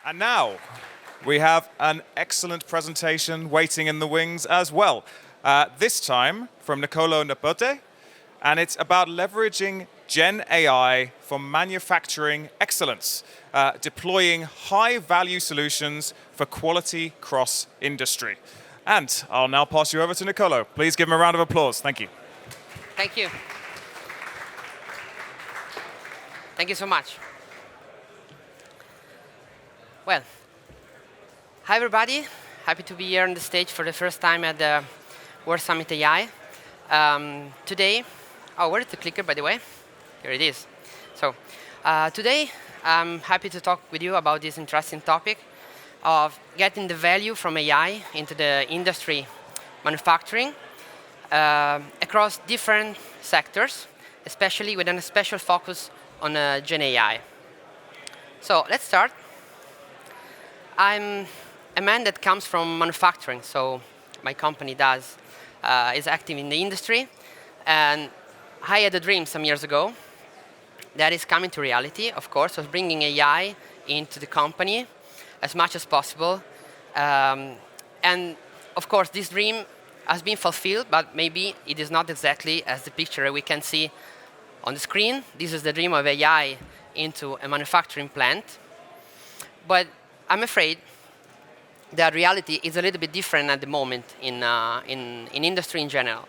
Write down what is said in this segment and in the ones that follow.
And now, we have an excellent presentation waiting in the wings as well. This time from Nicolò Nepote, and it's about leveraging GenAI for manufacturing excellence, deploying high-value solutions for quality cross-industry. And I'll now pass you over to Nicolò. Please give him a round of applause. Thank you. Thank you. Thank you so much. Well, hi everybody. Happy to be here on the stage for the first time at the World Summit AI. Today, where is the clicker, by the way? Here it is. So today, I'm happy to talk with you about this interesting topic of getting the value from AI into the industry manufacturing across different sectors, especially with a special focus on GenAI. So let's start. I'm a man that comes from manufacturing, so my company is active in the industry, and I had a dream some years ago that is coming to reality, of course, of bringing AI into the company as much as possible. And of course, this dream has been fulfilled, but maybe it is not exactly as the picture we can see on the screen. This is the dream of AI into a manufacturing plant. But I'm afraid that reality is a little bit different at the moment in industry in general.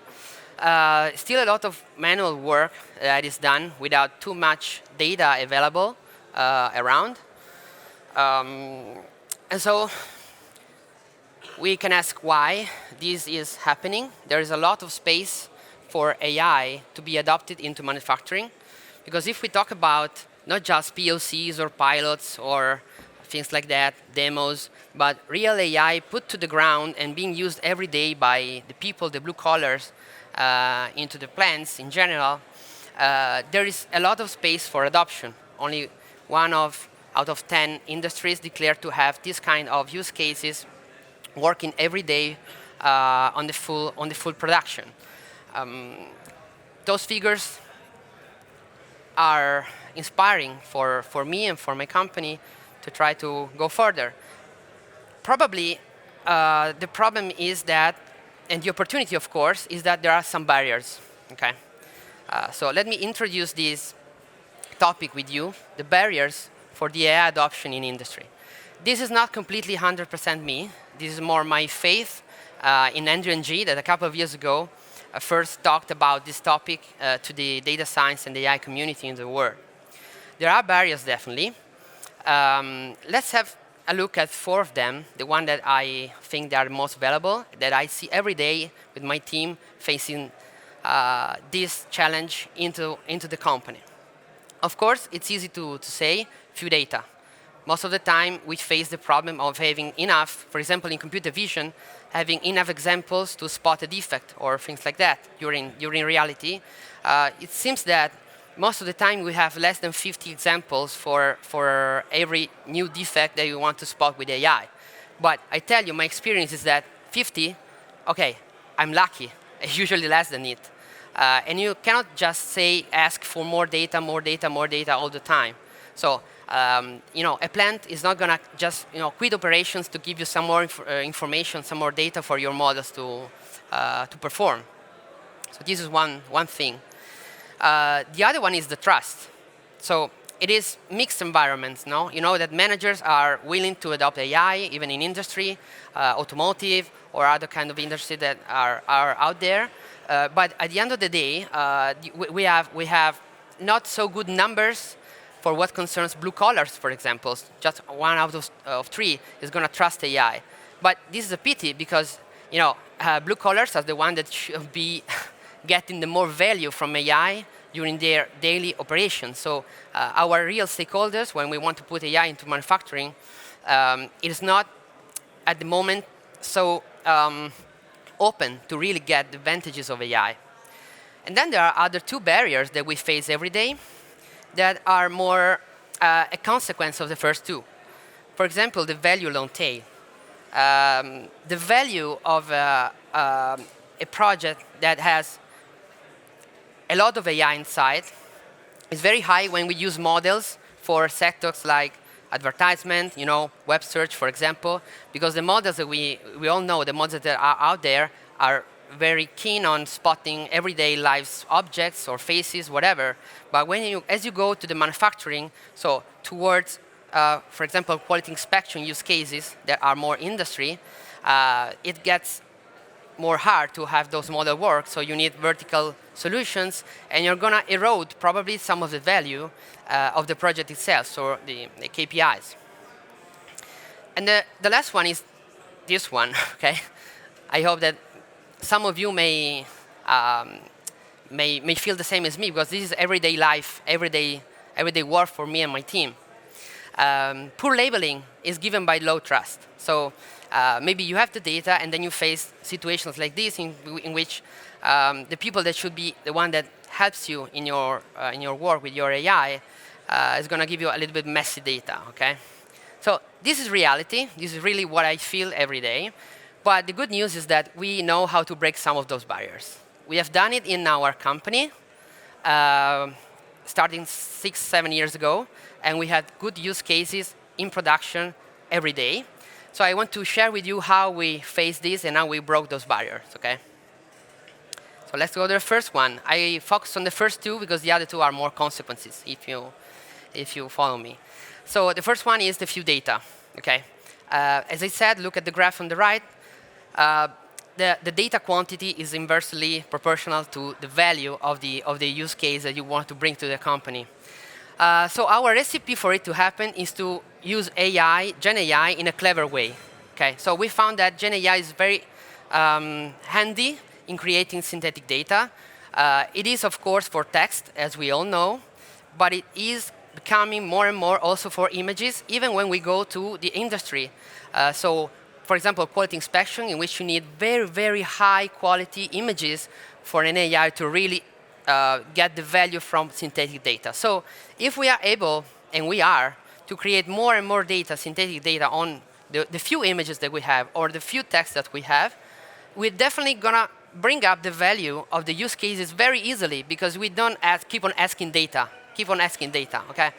Still a lot of manual work that is done without too much data available around. And so we can ask why this is happening. There is a lot of space for AI to be adopted into manufacturing. Because if we talk about not just POCs or pilots or things like that, demos, but real AI put to the ground and being used every day by the people, the blue collars, into the plants in general, there is a lot of space for adoption. Only one out of 10 industries declare to have this kind of use cases working every day on the full production. Those figures are inspiring for me and for my company to try to go further. Probably the problem is that, and the opportunity, of course, is that there are some barriers. Okay, so let me introduce this topic with you, the barriers for the AI adoption in industry. This is not completely 100% me. This is more my faith in Andrew and G that a couple of years ago first talked about this topic to the data science and AI community in the world. There are barriers, definitely. Let's have a look at 4 of them, the one that I think they are most valuable, that I see every day with my team facing this challenge into the company. Of course, it's easy to say, few data. Most of the time, we face the problem of having enough, for example, in computer vision, having enough examples to spot a defect or things like that during reality. It seems that most of the time, we have less than 50 examples for every new defect that you want to spot with AI. But I tell you, my experience is that 50, OK, I'm lucky, usually less than it. And you cannot just ask for more data all the time. So a plant is not going to just quit operations to give you some more information, some more data for your models to perform. So this is one thing. The other one is the trust. So it is mixed environments. No? You know that managers are willing to adopt AI, even in industry, automotive, or other kind of industry that are out there. But at the end of the day, we have not so good numbers for what concerns blue collars, for example. Just 1 out of 3 is going to trust AI. But this is a pity because blue collars are the one that should be getting the more value from AI during their daily operations. So our real stakeholders, when we want to put AI into manufacturing, it is not at the moment so open to really get the advantages of AI. And then there are other 2 barriers that we face every day that are more a consequence of the first 2. For example, the value long tail. The value of a project that has a lot of AI inside is very high when we use models for sectors like advertisement, web search, for example, because the models that we all know, the models that are out there are very keen on spotting everyday lives objects or faces, whatever. But as you go to the manufacturing, so towards, for example, quality inspection use cases that are more industry, it gets more hard to have those models work. So you need vertical solutions, and you're going to erode probably some of the value of the project itself, so the KPIs. And the last one is this one. Okay, I hope that some of you may feel the same as me, because this is everyday life, everyday work for me and my team. Poor labeling is given by low trust. So maybe you have the data, and then you face situations like this in which the people that should be the one that helps you in your work with your AI is going to give you a little bit messy data. Okay, so this is reality. This is really what I feel every day. But the good news is that we know how to break some of those barriers. We have done it in our company, starting 6-7 years ago, and we had good use cases in production every day. So I want to share with you how we faced this and how we broke those barriers. Okay. So let's go to the first one. I focus on the first two because the other two are more consequences, if you follow me. So the first one is the view data. Okay. As I said, look at the graph on the right. The data quantity is inversely proportional to the value of the use case that you want to bring to the company. So our recipe for it to happen is to use GenAI in a clever way. Okay, so we found that GenAI is very handy in creating synthetic data. It is, of course, for text, as we all know, but it is becoming more and more also for images, even when we go to the industry. So, for example, quality inspection, in which you need very, very high quality images for an AI to really get the value from synthetic data. So if we are able, and we are, to create more and more data, synthetic data, on the few images that we have or the few texts that we have, we're definitely going to bring up the value of the use cases very easily, because we don't keep on asking data. Okay?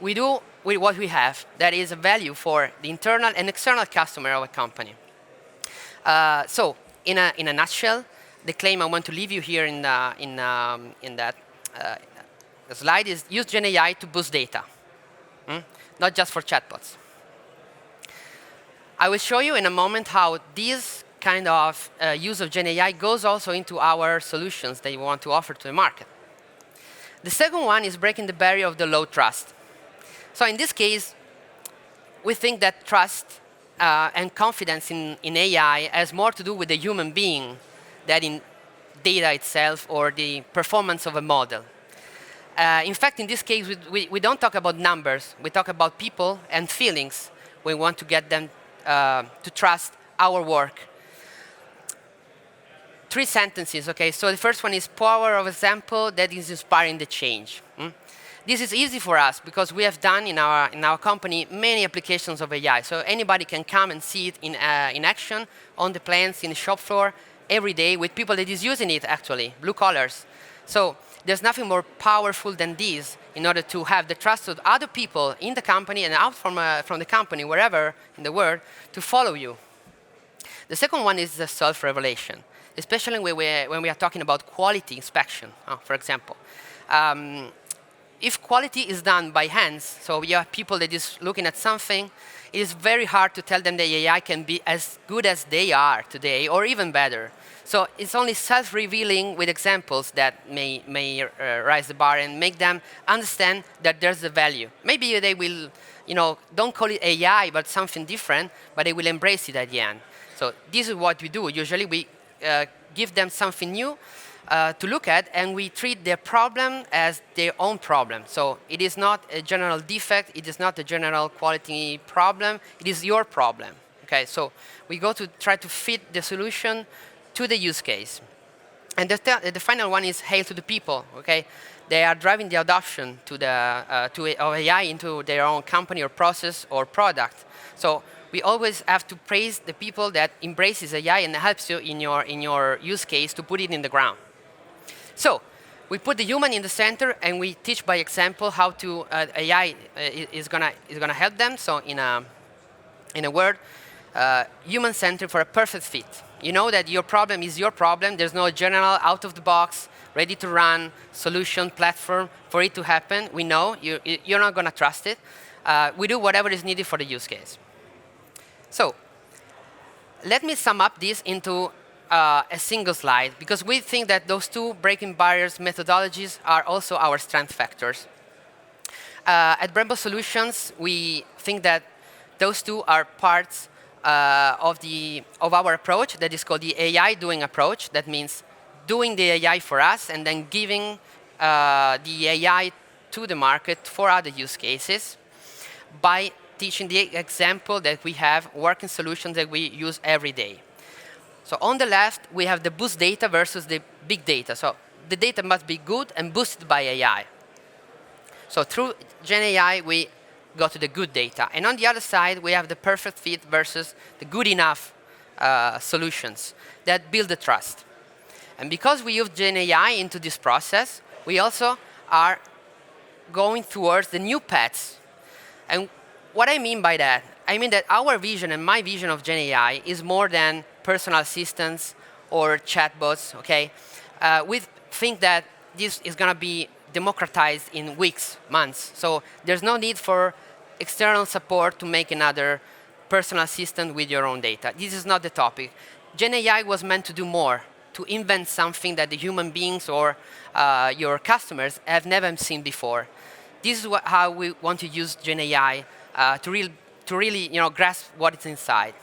We do with what we have that is a value for the internal and external customer of a company. So in a nutshell, the claim I want to leave you here in that slide is use GenAI to boost data, not just for chatbots. I will show you in a moment how this kind of use of GenAI goes also into our solutions that we want to offer to the market. The second one is breaking the barrier of the low trust. So in this case, we think that trust and confidence in AI has more to do with the human being than in data itself or the performance of a model. In fact, in this case, we don't talk about numbers. We talk about people and feelings. We want to get them to trust our work. 3 sentences, okay? So the first one is power of example that is inspiring the change. This is easy for us because we have done in our company many applications of AI. So anybody can come and see it in action on the plants, in the shop floor, every day with people that is using it, actually, blue collars. So there's nothing more powerful than this in order to have the trust of other people in the company and out from the company, wherever in the world, to follow you. The second one is the self-revelation, especially when we are talking about quality inspection, for example. If quality is done by hands, so you have people that is looking at something, it is very hard to tell them that AI can be as good as they are today, or even better. So it's only self-revealing with examples that may raise the bar and make them understand that there's a value. Maybe they will, don't call it AI, but something different, but they will embrace it at the end. So this is what we do. Usually we give them something new to look at, and we treat their problem as their own problem. So it is not a general defect, it is not a general quality problem, it is your problem. Okay, so we go to try to fit the solution to the use case. And the final one is hail to the people. Okay, they are driving the adoption of AI into their own company or process or product. So we always have to praise the people that embraces AI and helps you in your use case to put it in the ground. So We put the human in the center, and we teach by example how to AI is gonna help them. So in a word, human-centered for a perfect fit. You know that your problem is your problem. There's no general, out-of-the-box, ready-to-run solution platform for it to happen. We know you're not going to trust it. We do whatever is needed for the use case. So let me sum up this into a single slide, because we think that those two breaking barriers methodologies are also our strength factors. At Brembo Solutions, we think that those two are parts of our approach that is called the AI doing approach. That means doing the AI for us and then giving the AI to the market for other use cases by teaching the example that we have working solutions that we use every day. So on the left, we have the boost data versus the big data. So the data must be good and boosted by AI. So through GenAI, we go to the good data. And on the other side, we have the perfect fit versus the good enough solutions that build the trust. And because we use GenAI into this process, we also are going towards the new paths. And what I mean by that, I mean that our vision and my vision of GenAI is more than personal assistants or chatbots, okay? We think that this is going to be democratized in weeks, months. So there's no need for external support to make another personal assistant with your own data. This is not the topic. GenAI was meant to do more, to invent something that the human beings or your customers have never seen before. This is how we want to use GenAI to really grasp what is inside.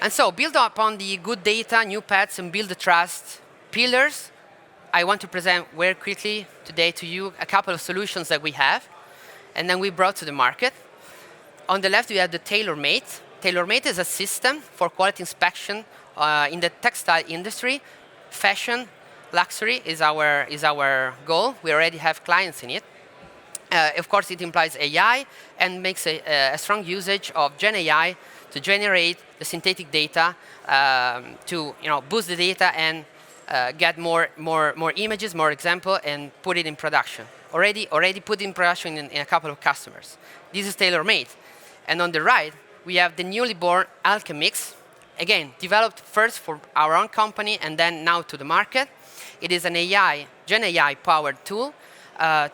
And so build upon the good data, new paths, and build the trust pillars. I want to present very quickly today to you a couple of solutions that we have and then we brought to the market. On the left, we have the tailor-made. Tailor-made is a system for quality inspection in the textile industry. Fashion, luxury is our goal. We already have clients in it. Of course, it implies AI and makes a strong usage of GenAI to generate the synthetic data to boost the data and get more images, more example, and put it in production. Already put in production in a couple of customers. This is tailor-made. And on the right, we have the newly born Alchemix. Again, developed first for our own company and then now to the market. It is an GenAI-powered tool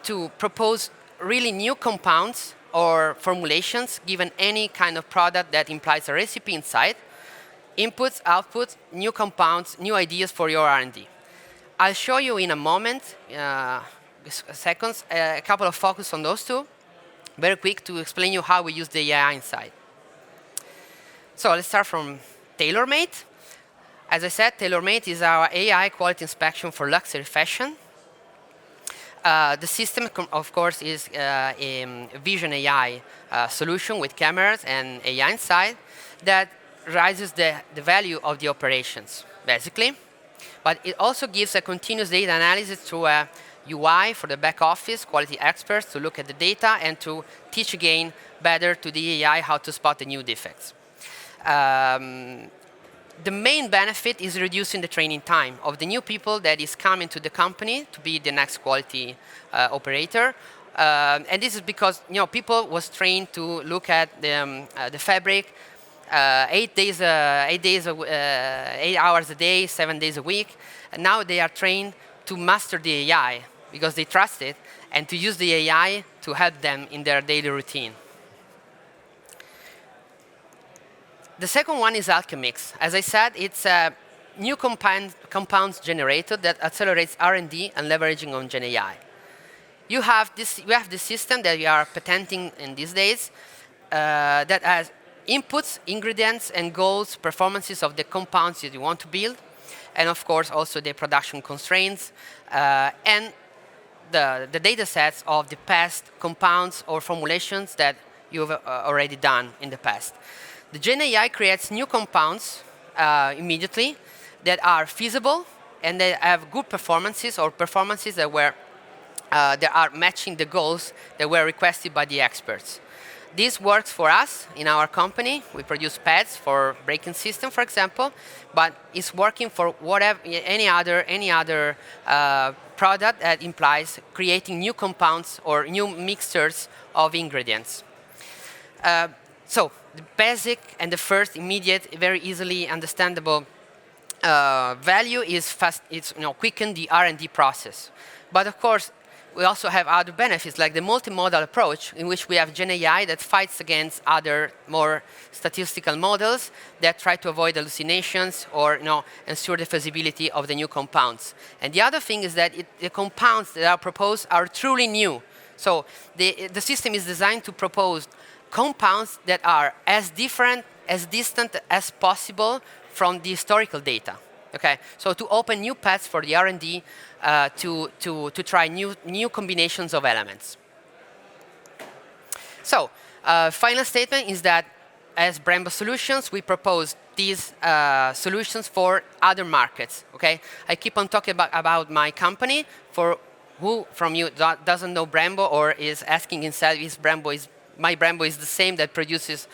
to propose really new compounds or formulations given any kind of product that implies a recipe inside. Inputs, outputs, new compounds, new ideas for your R&D. I'll show you in a moment, seconds, a couple of focus on those two. Very quick to explain you how we use the AI inside. So let's start from tailor-made. As I said, tailor-made is our AI quality inspection for luxury fashion. The system, of course, is a Vision AI solution with cameras and AI inside that raises the value of the operations, basically. But it also gives a continuous data analysis through a UI for the back office, quality experts to look at the data and to teach again better to the AI how to spot the new defects. The main benefit is reducing the training time of the new people that is coming to the company to be the next quality operator. And this is because people was trained to look at the fabric 8 hours a day, 7 days a week. And now they are trained to master the AI because they trust it and to use the AI to help them in their daily routine. The second one is Alchemix. As I said, it's a new compounds generator that accelerates R&D and leveraging on GenAI. You have this system that we are patenting in these days that has inputs, ingredients, and goals, performances of the compounds that you want to build, and of course also the production constraints and the data sets of the past compounds or formulations that you've already done in the past. The GenAI creates new compounds immediately that are feasible and they have good performances or performances that are matching the goals that were requested by the experts. This works for us in our company. We produce pads for braking system, for example, but it's working for whatever any other product that implies creating new compounds or new mixtures of ingredients. So the basic and the first immediate, very easily understandable value is quicken the R&D process. But of course, we also have other benefits, like the multimodal approach, in which we have GenAI that fights against other more statistical models that try to avoid hallucinations or ensure the feasibility of the new compounds. And the other thing is that the compounds that are proposed are truly new. So the system is designed to propose compounds that are as different, as distant as possible from the historical data. Okay, so to open new paths for the R&D to try new combinations of elements. So, final statement is that as Brembo Solutions, we propose these solutions for other markets. Okay, I keep on talking about my company. For who from you doesn't know Brembo or is asking himself, my Brembo is the same that produces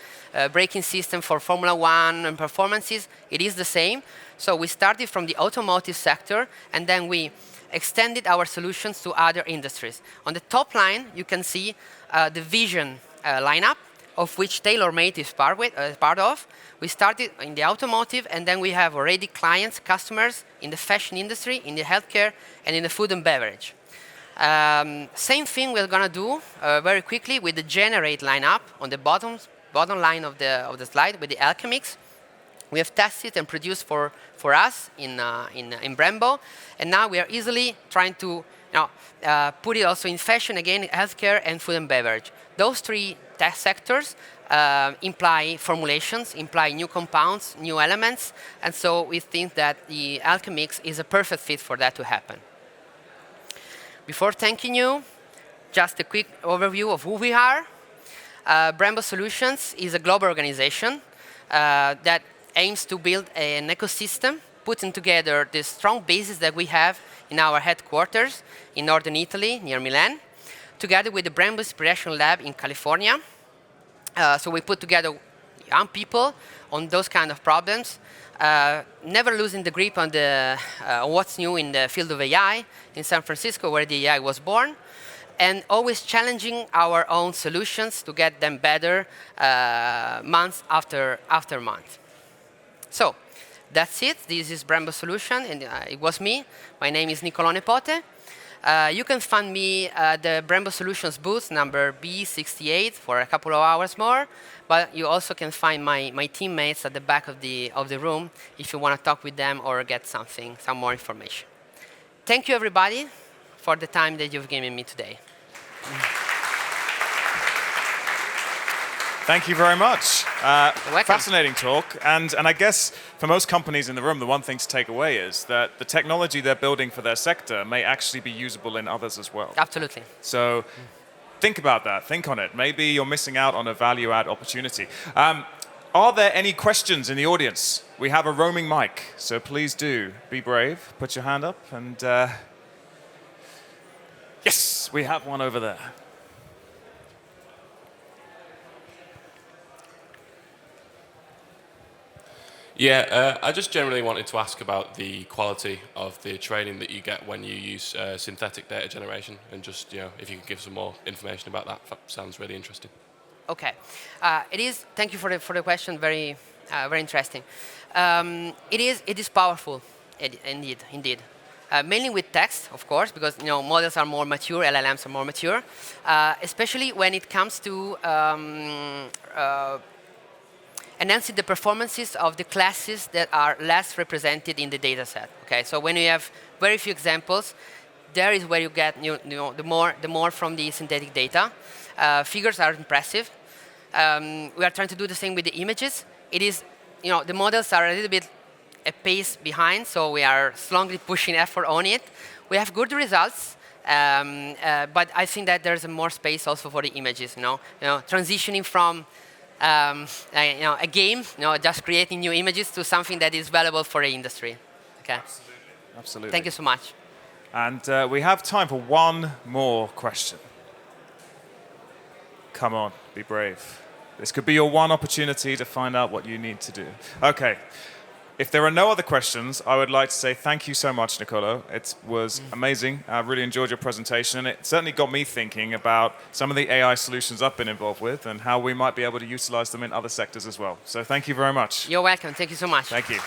braking system for Formula One and performances? It is the same. So we started from the automotive sector, and then we extended our solutions to other industries. On the top line, you can see the vision lineup, of which TaylorMade is part of. We started in the automotive, and then we have already clients, customers in the fashion industry, in the healthcare, and in the food and beverage. Same thing we're going to do very quickly with the Generate lineup on the bottom line of the slide with the Alchemix. We have tested and produced for us in Brembo, and now we are easily trying to put it also in fashion, again, healthcare and food and beverage. Those three test sectors imply formulations, imply new compounds, new elements, and so we think that the Alchemix is a perfect fit for that to happen. Before thanking you, just a quick overview of who we are. Brembo Solutions is a global organization that aims to build an ecosystem, putting together the strong basis that we have in our headquarters in northern Italy, near Milan, together with the Brembo Inspiration Lab in California. So we put together young people on those kind of problems, never losing the grip on what's new in the field of AI in San Francisco, where the AI was born, and always challenging our own solutions to get them better month after month. So that's it. This is Brembo Solution, and it was me. My name is Nicolò Nepote. You can find me at the Brembo Solutions booth, number B68, for a couple of hours more. But you also can find my teammates at the back of the room if you want to talk with them or get some more information. Thank you, everybody, for the time that you've given me today. Thank you very much. You're welcome. Fascinating talk. And I guess for most companies in the room, the one thing to take away is that the technology they're building for their sector may actually be usable in others as well. Absolutely. So think about that. Think on it. Maybe you're missing out on a value-add opportunity. Are there any questions in the audience? We have a roaming mic, so please do be brave. Put your hand up. And yes, we have one over there. Yeah, I just generally wanted to ask about the quality of the training that you get when you use synthetic data generation, and just if you could give some more information about that. That sounds really interesting. Okay, it is. Thank you for the question. Very interesting. It is powerful, indeed. Mainly with text, of course, because models are more mature, LLMs are more mature, especially when it comes to enhancing the performances of the classes that are less represented in the data set. Okay, so when you have very few examples, there is where you get the more from the synthetic data. Figures are impressive. We are trying to do the same with the images. It is, the models are a little bit a pace behind, so we are slowly pushing effort on it. We have good results, but I think that there's more space also for the images. Transitioning from a game, just creating new images, to something that is valuable for the industry. Okay. Absolutely. Thank you so much. And we have time for one more question. Come on, be brave. This could be your one opportunity to find out what you need to do. Okay. If there are no other questions, I would like to say thank you so much, Nicolò. It was amazing. I really enjoyed your presentation, and it certainly got me thinking about some of the AI solutions I've been involved with and how we might be able to utilize them in other sectors as well. So thank you very much. You're welcome. Thank you so much. Thank you.